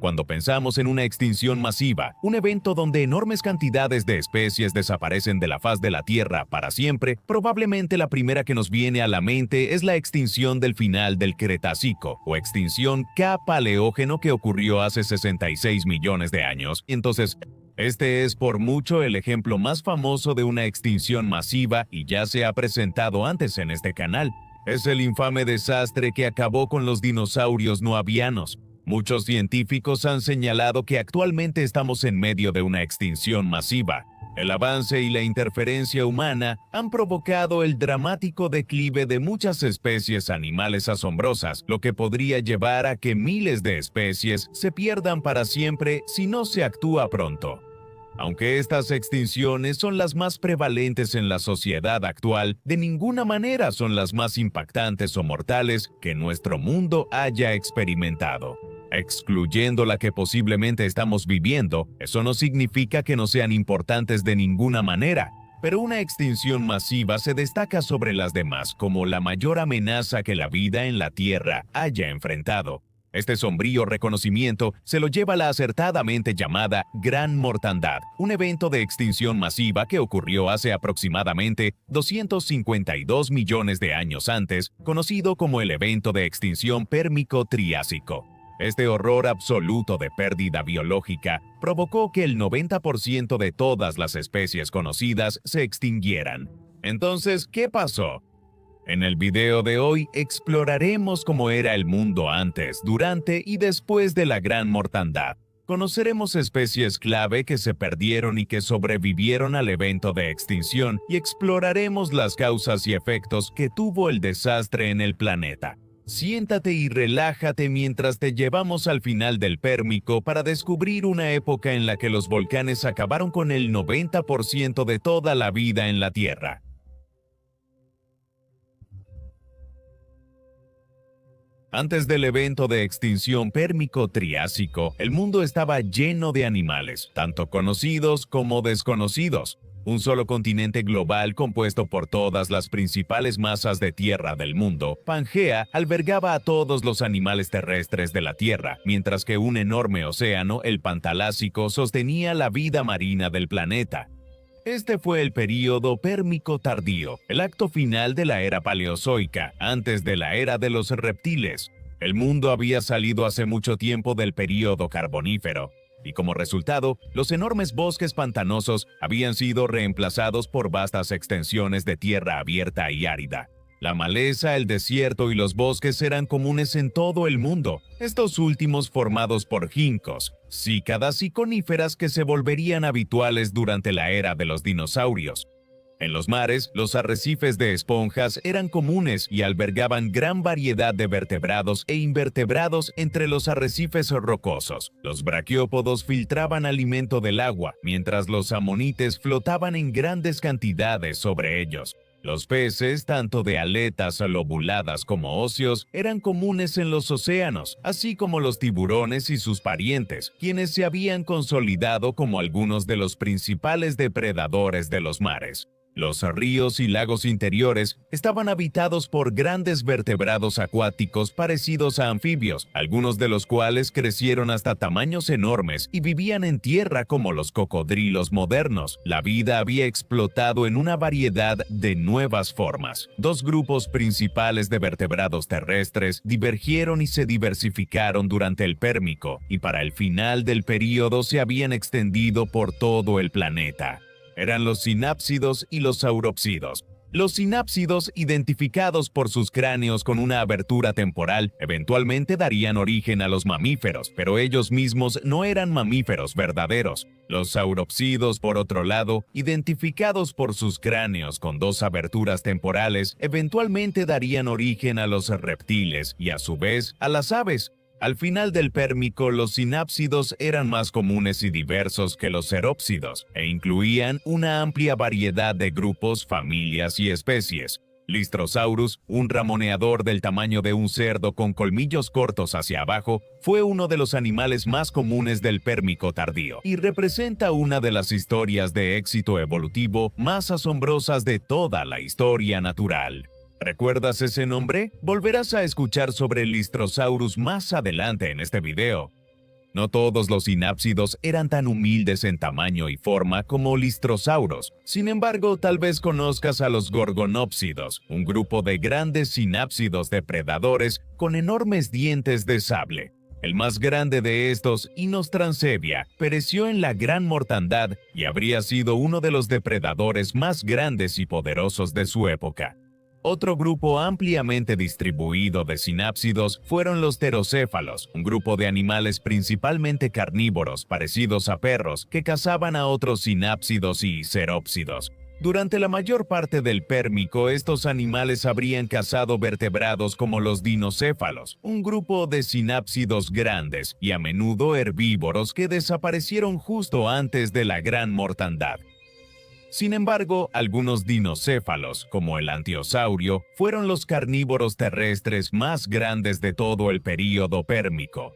Cuando pensamos en una extinción masiva, un evento donde enormes cantidades de especies desaparecen de la faz de la Tierra para siempre, probablemente la primera que nos viene a la mente es la extinción del final del Cretácico, o extinción K-Paleógeno que ocurrió hace 66 millones de años. Entonces, este es por mucho el ejemplo más famoso de una extinción masiva y ya se ha presentado antes en este canal. Es el infame desastre que acabó con los dinosaurios no avianos. Muchos científicos han señalado que actualmente estamos en medio de una extinción masiva. El avance y la interferencia humana han provocado el dramático declive de muchas especies animales asombrosas, lo que podría llevar a que miles de especies se pierdan para siempre si no se actúa pronto. Aunque estas extinciones son las más prevalentes en la sociedad actual, de ninguna manera son las más impactantes o mortales que nuestro mundo haya experimentado. Excluyendo la que posiblemente estamos viviendo, eso no significa que no sean importantes de ninguna manera, pero una extinción masiva se destaca sobre las demás como la mayor amenaza que la vida en la Tierra haya enfrentado. Este sombrío reconocimiento se lo lleva la acertadamente llamada Gran Mortandad, un evento de extinción masiva que ocurrió hace aproximadamente 252 millones de años antes, conocido como el evento de extinción Pérmico-Triásico. Este horror absoluto de pérdida biológica provocó que el 90% de todas las especies conocidas se extinguieran. Entonces, ¿qué pasó? En el video de hoy exploraremos cómo era el mundo antes, durante y después de la Gran Mortandad. Conoceremos especies clave que se perdieron y que sobrevivieron al evento de extinción y exploraremos las causas y efectos que tuvo el desastre en el planeta. Siéntate y relájate mientras te llevamos al final del Pérmico para descubrir una época en la que los volcanes acabaron con el 90% de toda la vida en la Tierra. Antes del evento de extinción Pérmico-Triásico, el mundo estaba lleno de animales, tanto conocidos como desconocidos. Un solo continente global compuesto por todas las principales masas de tierra del mundo, Pangea, albergaba a todos los animales terrestres de la Tierra, mientras que un enorme océano, el Pantalásico, sostenía la vida marina del planeta. Este fue el período Pérmico tardío, el acto final de la era paleozoica, antes de la era de los reptiles. El mundo había salido hace mucho tiempo del período carbonífero, y como resultado, los enormes bosques pantanosos habían sido reemplazados por vastas extensiones de tierra abierta y árida. La maleza, el desierto y los bosques eran comunes en todo el mundo, estos últimos formados por ginkgos, cícadas y coníferas que se volverían habituales durante la era de los dinosaurios. En los mares, los arrecifes de esponjas eran comunes y albergaban gran variedad de vertebrados e invertebrados entre los arrecifes rocosos. Los braquiópodos filtraban alimento del agua, mientras los amonites flotaban en grandes cantidades sobre ellos. Los peces, tanto de aletas lobuladas como óseos, eran comunes en los océanos, así como los tiburones y sus parientes, quienes se habían consolidado como algunos de los principales depredadores de los mares. Los ríos y lagos interiores estaban habitados por grandes vertebrados acuáticos parecidos a anfibios, algunos de los cuales crecieron hasta tamaños enormes y vivían en tierra como los cocodrilos modernos. La vida había explotado en una variedad de nuevas formas. Dos grupos principales de vertebrados terrestres divergieron y se diversificaron durante el Pérmico, y para el final del período se habían extendido por todo el planeta. Eran los sinápsidos y los saurópsidos. Los sinápsidos, identificados por sus cráneos con una abertura temporal, eventualmente darían origen a los mamíferos, pero ellos mismos no eran mamíferos verdaderos. Los saurópsidos, por otro lado, identificados por sus cráneos con dos aberturas temporales, eventualmente darían origen a los reptiles y, a su vez, a las aves. Al final del Pérmico, los sinápsidos eran más comunes y diversos que los cerópsidos, e incluían una amplia variedad de grupos, familias y especies. Listrosaurus, un ramoneador del tamaño de un cerdo con colmillos cortos hacia abajo, fue uno de los animales más comunes del Pérmico tardío, y representa una de las historias de éxito evolutivo más asombrosas de toda la historia natural. ¿Recuerdas ese nombre? Volverás a escuchar sobre el Listrosaurus más adelante en este video. No todos los sinápsidos eran tan humildes en tamaño y forma como listrosauros. Sin embargo, tal vez conozcas a los gorgonópsidos, un grupo de grandes sinápsidos depredadores con enormes dientes de sable. El más grande de estos, Inostrancevia, pereció en la Gran Mortandad y habría sido uno de los depredadores más grandes y poderosos de su época. Otro grupo ampliamente distribuido de sinápsidos fueron los pterocéfalos, un grupo de animales principalmente carnívoros parecidos a perros que cazaban a otros sinápsidos y cerópsidos. Durante la mayor parte del Pérmico, estos animales habrían cazado vertebrados como los dinocéfalos, un grupo de sinápsidos grandes y a menudo herbívoros que desaparecieron justo antes de la Gran Mortandad. Sin embargo, algunos dinocéfalos, como el antiosaurio, fueron los carnívoros terrestres más grandes de todo el período pérmico.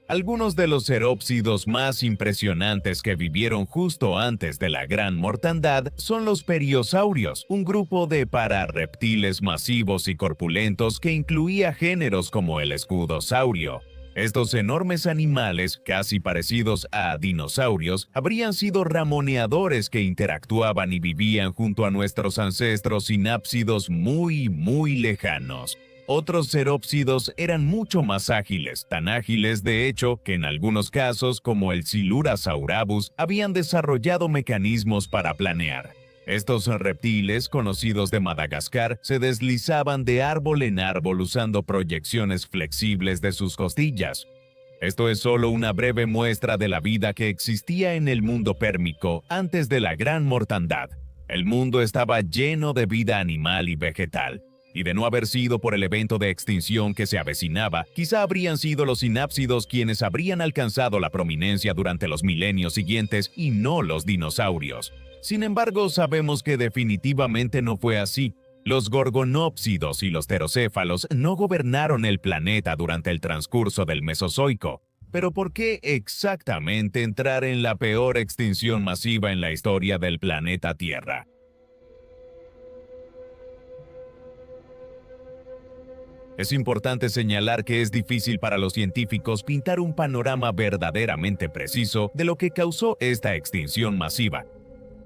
Algunos de los cerópsidos más impresionantes que vivieron justo antes de la Gran Mortandad son los periosaurios, un grupo de pararreptiles masivos y corpulentos que incluía géneros como el escudosaurio. Estos enormes animales, casi parecidos a dinosaurios, habrían sido ramoneadores que interactuaban y vivían junto a nuestros ancestros sinápsidos muy lejanos. Otros cerópsidos eran mucho más ágiles, tan ágiles de hecho que en algunos casos, como el Silurasaurabus, habían desarrollado mecanismos para planear. Estos reptiles, conocidos de Madagascar, se deslizaban de árbol en árbol usando proyecciones flexibles de sus costillas. Esto es solo una breve muestra de la vida que existía en el mundo pérmico antes de la Gran Mortandad. El mundo estaba lleno de vida animal y vegetal, y de no haber sido por el evento de extinción que se avecinaba, quizá habrían sido los sinápsidos quienes habrían alcanzado la prominencia durante los milenios siguientes y no los dinosaurios. Sin embargo, sabemos que definitivamente no fue así. Los gorgonópsidos y los pterocéfalos no gobernaron el planeta durante el transcurso del Mesozoico. Pero ¿por qué exactamente entrar en la peor extinción masiva en la historia del planeta Tierra? Es importante señalar que es difícil para los científicos pintar un panorama verdaderamente preciso de lo que causó esta extinción masiva.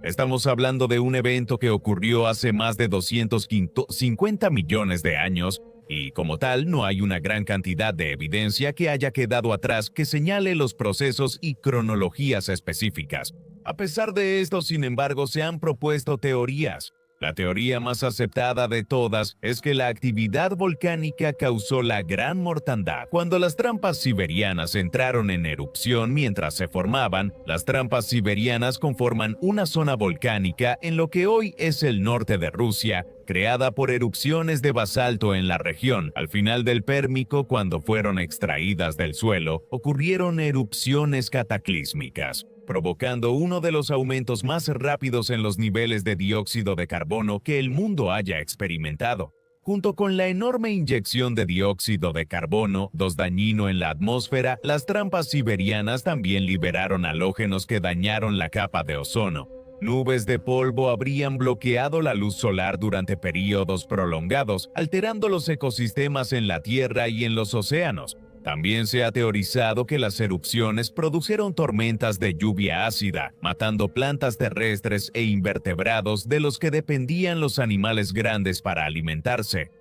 Estamos hablando de un evento que ocurrió hace más de 250 millones de años y, como tal, no hay una gran cantidad de evidencia que haya quedado atrás que señale los procesos y cronologías específicas. A pesar de esto, sin embargo, se han propuesto teorías. La teoría más aceptada de todas es que la actividad volcánica causó la Gran Mortandad. Cuando las trampas siberianas entraron en erupción mientras se formaban, las trampas siberianas conforman una zona volcánica en lo que hoy es el norte de Rusia, creada por erupciones de basalto en la región. Al final del Pérmico, cuando fueron extraídas del suelo, ocurrieron erupciones cataclísmicas, provocando uno de los aumentos más rápidos en los niveles de dióxido de carbono que el mundo haya experimentado. Junto con la enorme inyección de dióxido de carbono, dañino en la atmósfera, las trampas siberianas también liberaron halógenos que dañaron la capa de ozono. Nubes de polvo habrían bloqueado la luz solar durante períodos prolongados, alterando los ecosistemas en la Tierra y en los océanos. También se ha teorizado que las erupciones produjeron tormentas de lluvia ácida, matando plantas terrestres e invertebrados de los que dependían los animales grandes para alimentarse.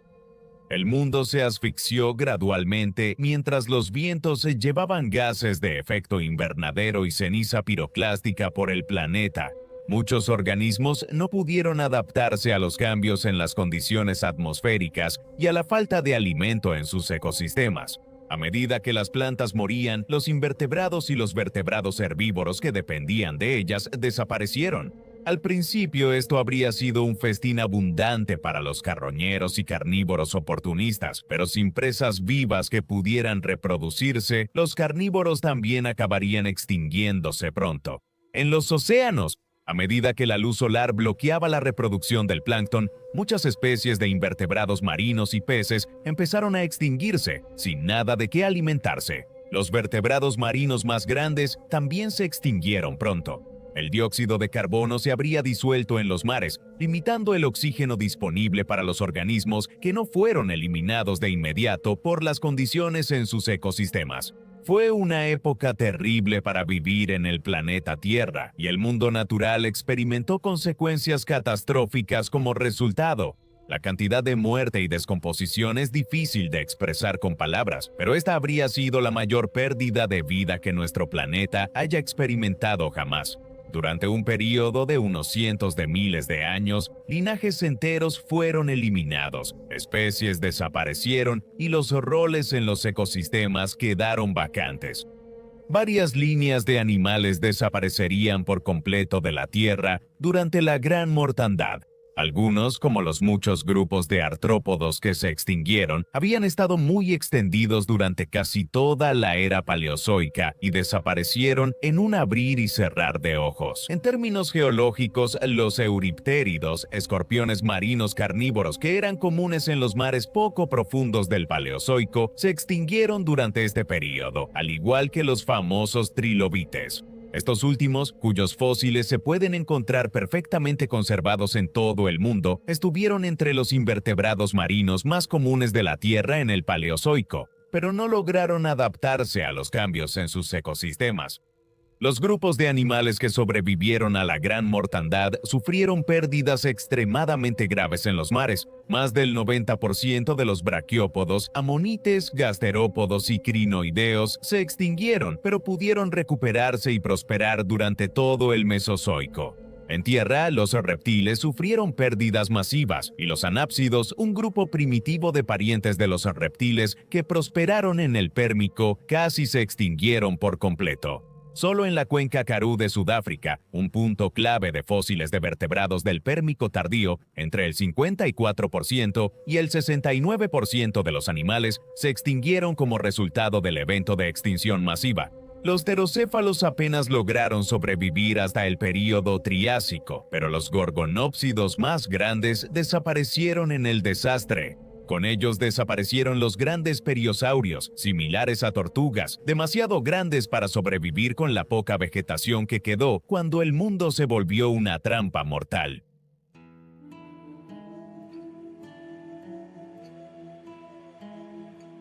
El mundo se asfixió gradualmente mientras los vientos se llevaban gases de efecto invernadero y ceniza piroclástica por el planeta. Muchos organismos no pudieron adaptarse a los cambios en las condiciones atmosféricas y a la falta de alimento en sus ecosistemas. A medida que las plantas morían, los invertebrados y los vertebrados herbívoros que dependían de ellas desaparecieron. Al principio esto habría sido un festín abundante para los carroñeros y carnívoros oportunistas, pero sin presas vivas que pudieran reproducirse, los carnívoros también acabarían extinguiéndose pronto. En los océanos, a medida que la luz solar bloqueaba la reproducción del plancton, muchas especies de invertebrados marinos y peces empezaron a extinguirse, sin nada de qué alimentarse. Los vertebrados marinos más grandes también se extinguieron pronto. El dióxido de carbono se habría disuelto en los mares, limitando el oxígeno disponible para los organismos que no fueron eliminados de inmediato por las condiciones en sus ecosistemas. Fue una época terrible para vivir en el planeta Tierra, y el mundo natural experimentó consecuencias catastróficas como resultado. La cantidad de muerte y descomposición es difícil de expresar con palabras, pero esta habría sido la mayor pérdida de vida que nuestro planeta haya experimentado jamás. Durante un periodo de unos cientos de miles de años, linajes enteros fueron eliminados, especies desaparecieron y los roles en los ecosistemas quedaron vacantes. Varias líneas de animales desaparecerían por completo de la Tierra durante la Gran Mortandad. Algunos, como los muchos grupos de artrópodos que se extinguieron, habían estado muy extendidos durante casi toda la era paleozoica y desaparecieron en un abrir y cerrar de ojos. En términos geológicos, los euriptéridos, escorpiones marinos carnívoros que eran comunes en los mares poco profundos del Paleozoico, se extinguieron durante este período, al igual que los famosos trilobites. Estos últimos, cuyos fósiles se pueden encontrar perfectamente conservados en todo el mundo, estuvieron entre los invertebrados marinos más comunes de la Tierra en el Paleozoico, pero no lograron adaptarse a los cambios en sus ecosistemas. Los grupos de animales que sobrevivieron a la Gran Mortandad sufrieron pérdidas extremadamente graves en los mares. Más del 90% de los braquiópodos, amonites, gasterópodos y crinoideos se extinguieron, pero pudieron recuperarse y prosperar durante todo el Mesozoico. En tierra, los reptiles sufrieron pérdidas masivas, y los anápsidos, un grupo primitivo de parientes de los reptiles que prosperaron en el Pérmico, casi se extinguieron por completo. Solo en la cuenca Karoo de Sudáfrica, un punto clave de fósiles de vertebrados del Pérmico tardío, entre el 54% y el 69% de los animales se extinguieron como resultado del evento de extinción masiva. Los pterocéfalos apenas lograron sobrevivir hasta el período Triásico, pero los gorgonópsidos más grandes desaparecieron en el desastre. Con ellos desaparecieron los grandes periosaurios, similares a tortugas, demasiado grandes para sobrevivir con la poca vegetación que quedó cuando el mundo se volvió una trampa mortal.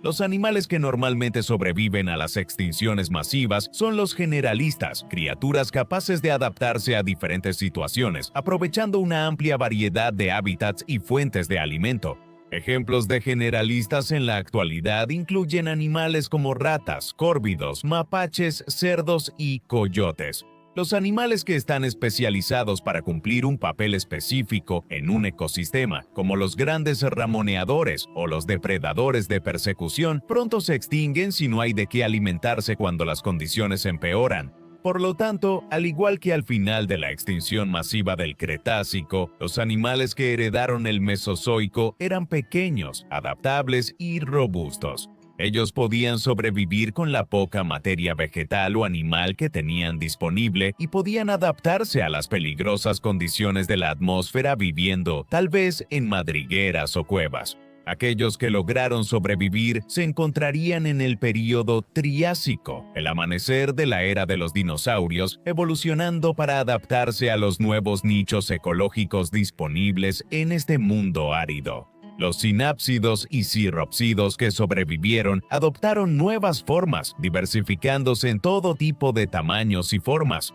Los animales que normalmente sobreviven a las extinciones masivas son los generalistas, criaturas capaces de adaptarse a diferentes situaciones, aprovechando una amplia variedad de hábitats y fuentes de alimento. Ejemplos de generalistas en la actualidad incluyen animales como ratas, córvidos, mapaches, cerdos y coyotes. Los animales que están especializados para cumplir un papel específico en un ecosistema, como los grandes ramoneadores o los depredadores de persecución, pronto se extinguen si no hay de qué alimentarse cuando las condiciones empeoran. Por lo tanto, al igual que al final de la extinción masiva del Cretácico, los animales que heredaron el Mesozoico eran pequeños, adaptables y robustos. Ellos podían sobrevivir con la poca materia vegetal o animal que tenían disponible y podían adaptarse a las peligrosas condiciones de la atmósfera viviendo, tal vez, en madrigueras o cuevas. Aquellos que lograron sobrevivir se encontrarían en el período Triásico, el amanecer de la era de los dinosaurios, evolucionando para adaptarse a los nuevos nichos ecológicos disponibles en este mundo árido. Los sinápsidos y cirrópsidos que sobrevivieron adoptaron nuevas formas, diversificándose en todo tipo de tamaños y formas.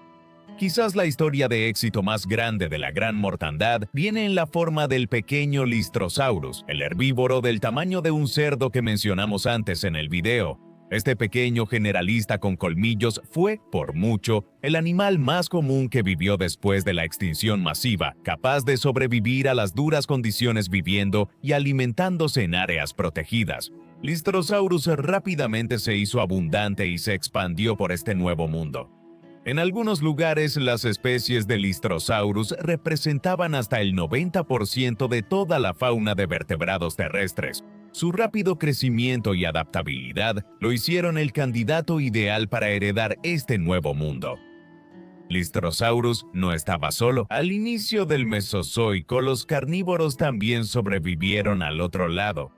Quizás la historia de éxito más grande de la Gran Mortandad viene en la forma del pequeño Lystrosaurus, el herbívoro del tamaño de un cerdo que mencionamos antes en el video. Este pequeño generalista con colmillos fue, por mucho, el animal más común que vivió después de la extinción masiva, capaz de sobrevivir a las duras condiciones viviendo y alimentándose en áreas protegidas. Lystrosaurus rápidamente se hizo abundante y se expandió por este nuevo mundo. En algunos lugares, las especies de Lystrosaurus representaban hasta el 90% de toda la fauna de vertebrados terrestres. Su rápido crecimiento y adaptabilidad lo hicieron el candidato ideal para heredar este nuevo mundo. Lystrosaurus no estaba solo. Al inicio del Mesozoico, los carnívoros también sobrevivieron al otro lado.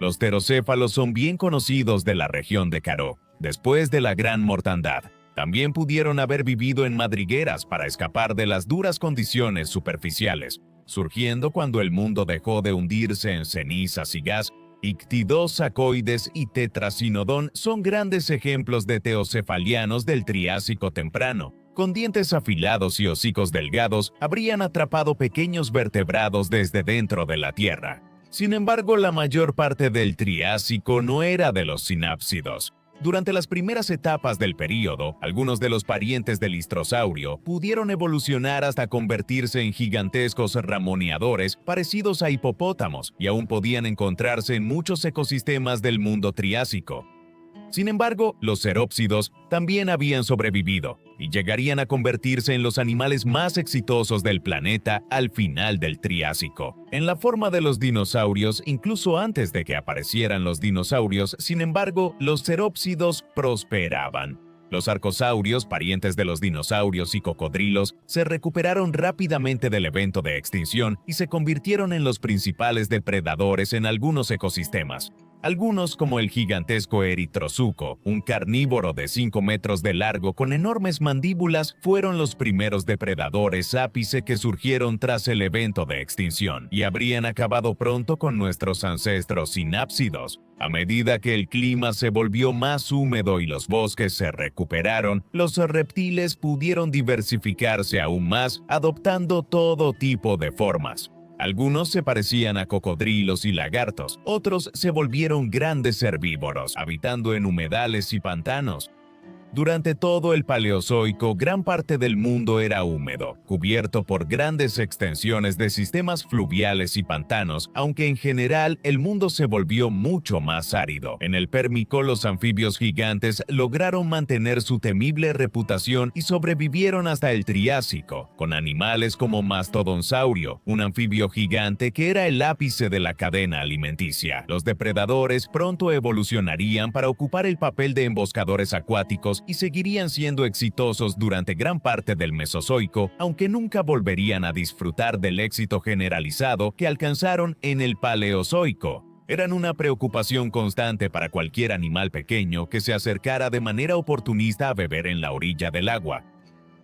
Los pterocéfalos son bien conocidos de la región de Karoo, después de la Gran Mortandad. También pudieron haber vivido en madrigueras para escapar de las duras condiciones superficiales, surgiendo cuando el mundo dejó de hundirse en cenizas y gas. Ictidosacoides y Tetracinodon son grandes ejemplos de teocefalianos del Triásico temprano. Con dientes afilados y hocicos delgados, habrían atrapado pequeños vertebrados desde dentro de la Tierra. Sin embargo, la mayor parte del Triásico no era de los sinápsidos. Durante las primeras etapas del período, algunos de los parientes del listrosaurio pudieron evolucionar hasta convertirse en gigantescos ramoneadores parecidos a hipopótamos y aún podían encontrarse en muchos ecosistemas del mundo Triásico. Sin embargo, los cerópsidos también habían sobrevivido y llegarían a convertirse en los animales más exitosos del planeta al final del Triásico. En la forma de los dinosaurios, incluso antes de que aparecieran los dinosaurios, sin embargo, los cerópsidos prosperaban. Los arcosaurios, parientes de los dinosaurios y cocodrilos, se recuperaron rápidamente del evento de extinción y se convirtieron en los principales depredadores en algunos ecosistemas. Algunos, como el gigantesco eritrozuco, un carnívoro de 5 metros de largo con enormes mandíbulas, fueron los primeros depredadores ápice que surgieron tras el evento de extinción y habrían acabado pronto con nuestros ancestros sinápsidos. A medida que el clima se volvió más húmedo y los bosques se recuperaron, los reptiles pudieron diversificarse aún más, adoptando todo tipo de formas. Algunos se parecían a cocodrilos y lagartos, otros se volvieron grandes herbívoros, habitando en humedales y pantanos. Durante todo el Paleozoico, gran parte del mundo era húmedo, cubierto por grandes extensiones de sistemas fluviales y pantanos, aunque en general el mundo se volvió mucho más árido. En el Pérmico, los anfibios gigantes lograron mantener su temible reputación y sobrevivieron hasta el Triásico, con animales como Mastodonsaurio, un anfibio gigante que era el ápice de la cadena alimenticia. Los depredadores pronto evolucionarían para ocupar el papel de emboscadores acuáticos y seguirían siendo exitosos durante gran parte del Mesozoico, aunque nunca volverían a disfrutar del éxito generalizado que alcanzaron en el Paleozoico. Eran una preocupación constante para cualquier animal pequeño que se acercara de manera oportunista a beber en la orilla del agua.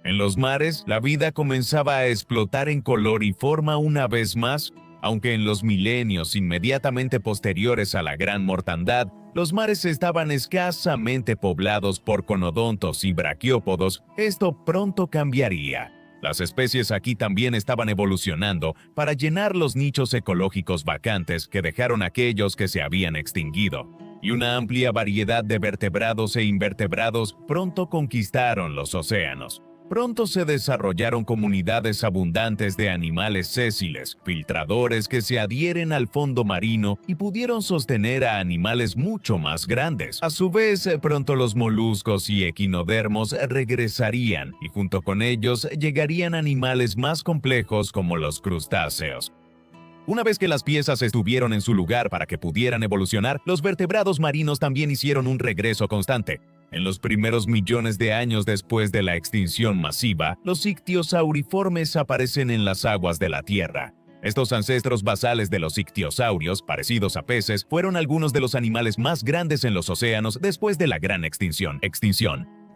En los mares, la vida comenzaba a explotar en color y forma una vez más. Aunque en los milenios inmediatamente posteriores a la gran mortandad, los mares estaban escasamente poblados por conodontos y braquiópodos, esto pronto cambiaría. Las especies aquí también estaban evolucionando para llenar los nichos ecológicos vacantes que dejaron aquellos que se habían extinguido, y una amplia variedad de vertebrados e invertebrados pronto conquistaron los océanos. Pronto se desarrollaron comunidades abundantes de animales sésiles, filtradores que se adhieren al fondo marino y pudieron sostener a animales mucho más grandes. A su vez, pronto los moluscos y equinodermos regresarían y junto con ellos llegarían animales más complejos como los crustáceos. Una vez que las piezas estuvieron en su lugar para que pudieran evolucionar, los vertebrados marinos también hicieron un regreso constante. En los primeros millones de años después de la extinción masiva, los ictiosauriformes aparecen en las aguas de la Tierra. Estos ancestros basales de los ictiosaurios, parecidos a peces, fueron algunos de los animales más grandes en los océanos después de la gran extinción.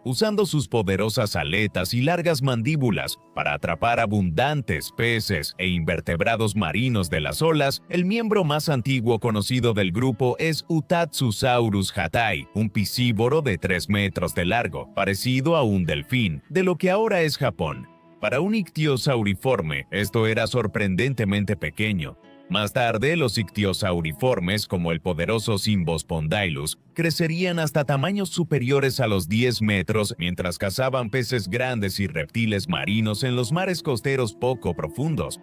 Usando sus poderosas aletas y largas mandíbulas para atrapar abundantes peces e invertebrados marinos de las olas, el miembro más antiguo conocido del grupo es Utahtsusaurus hattai, un piscívoro de 3 metros de largo, parecido a un delfín, de lo que ahora es Japón. Para un ictiosauriforme, esto era sorprendentemente pequeño. Más tarde, los ictiosauriformes, como el poderoso Symbospondylus, crecerían hasta tamaños superiores a los 10 metros mientras cazaban peces grandes y reptiles marinos en los mares costeros poco profundos.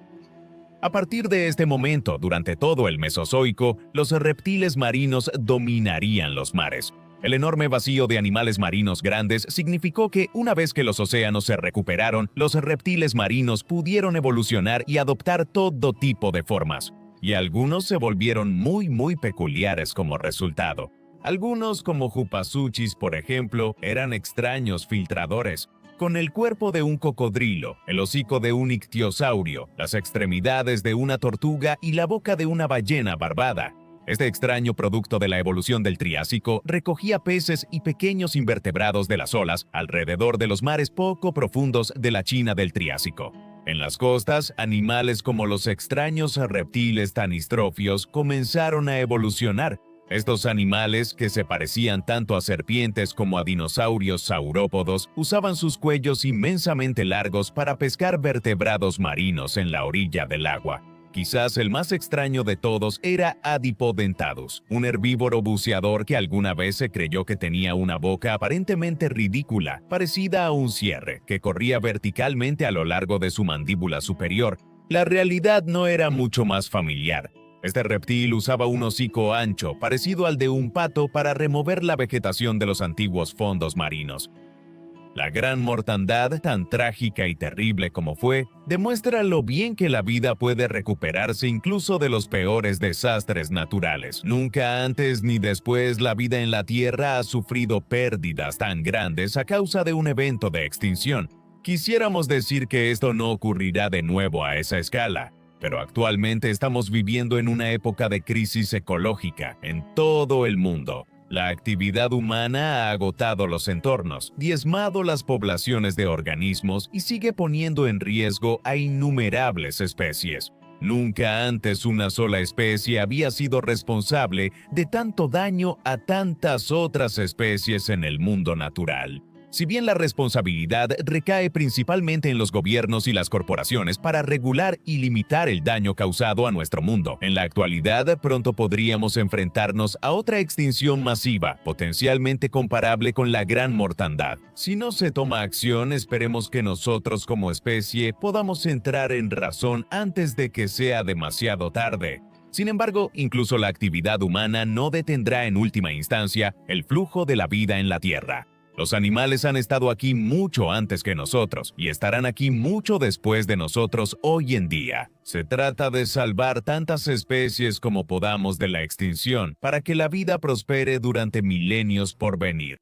A partir de este momento, durante todo el Mesozoico, los reptiles marinos dominarían los mares. El enorme vacío de animales marinos grandes significó que, una vez que los océanos se recuperaron, los reptiles marinos pudieron evolucionar y adoptar todo tipo de formas. Y algunos se volvieron muy peculiares como resultado. Algunos, como Jupasuchis, por ejemplo, eran extraños filtradores. Con el cuerpo de un cocodrilo, el hocico de un ictiosaurio, las extremidades de una tortuga y la boca de una ballena barbada. Este extraño producto de la evolución del Triásico recogía peces y pequeños invertebrados de las olas alrededor de los mares poco profundos de la China del Triásico. En las costas, animales como los extraños reptiles tanistrofios comenzaron a evolucionar. Estos animales, que se parecían tanto a serpientes como a dinosaurios saurópodos, usaban sus cuellos inmensamente largos para pescar vertebrados marinos en la orilla del agua. Quizás el más extraño de todos era Adipodentatus, un herbívoro buceador que alguna vez se creyó que tenía una boca aparentemente ridícula, parecida a un cierre, que corría verticalmente a lo largo de su mandíbula superior. La realidad no era mucho más familiar. Este reptil usaba un hocico ancho, parecido al de un pato, para remover la vegetación de los antiguos fondos marinos. La gran mortandad, tan trágica y terrible como fue, demuestra lo bien que la vida puede recuperarse incluso de los peores desastres naturales. Nunca antes ni después la vida en la Tierra ha sufrido pérdidas tan grandes a causa de un evento de extinción. Quisiéramos decir que esto no ocurrirá de nuevo a esa escala, pero actualmente estamos viviendo en una época de crisis ecológica en todo el mundo. La actividad humana ha agotado los entornos, diezmado las poblaciones de organismos y sigue poniendo en riesgo a innumerables especies. Nunca antes una sola especie había sido responsable de tanto daño a tantas otras especies en el mundo natural. Si bien la responsabilidad recae principalmente en los gobiernos y las corporaciones para regular y limitar el daño causado a nuestro mundo, en la actualidad pronto podríamos enfrentarnos a otra extinción masiva, potencialmente comparable con la gran mortandad. Si no se toma acción, esperemos que nosotros como especie podamos entrar en razón antes de que sea demasiado tarde. Sin embargo, incluso la actividad humana no detendrá en última instancia el flujo de la vida en la Tierra. Los animales han estado aquí mucho antes que nosotros y estarán aquí mucho después de nosotros hoy en día. Se trata de salvar tantas especies como podamos de la extinción para que la vida prospere durante milenios por venir.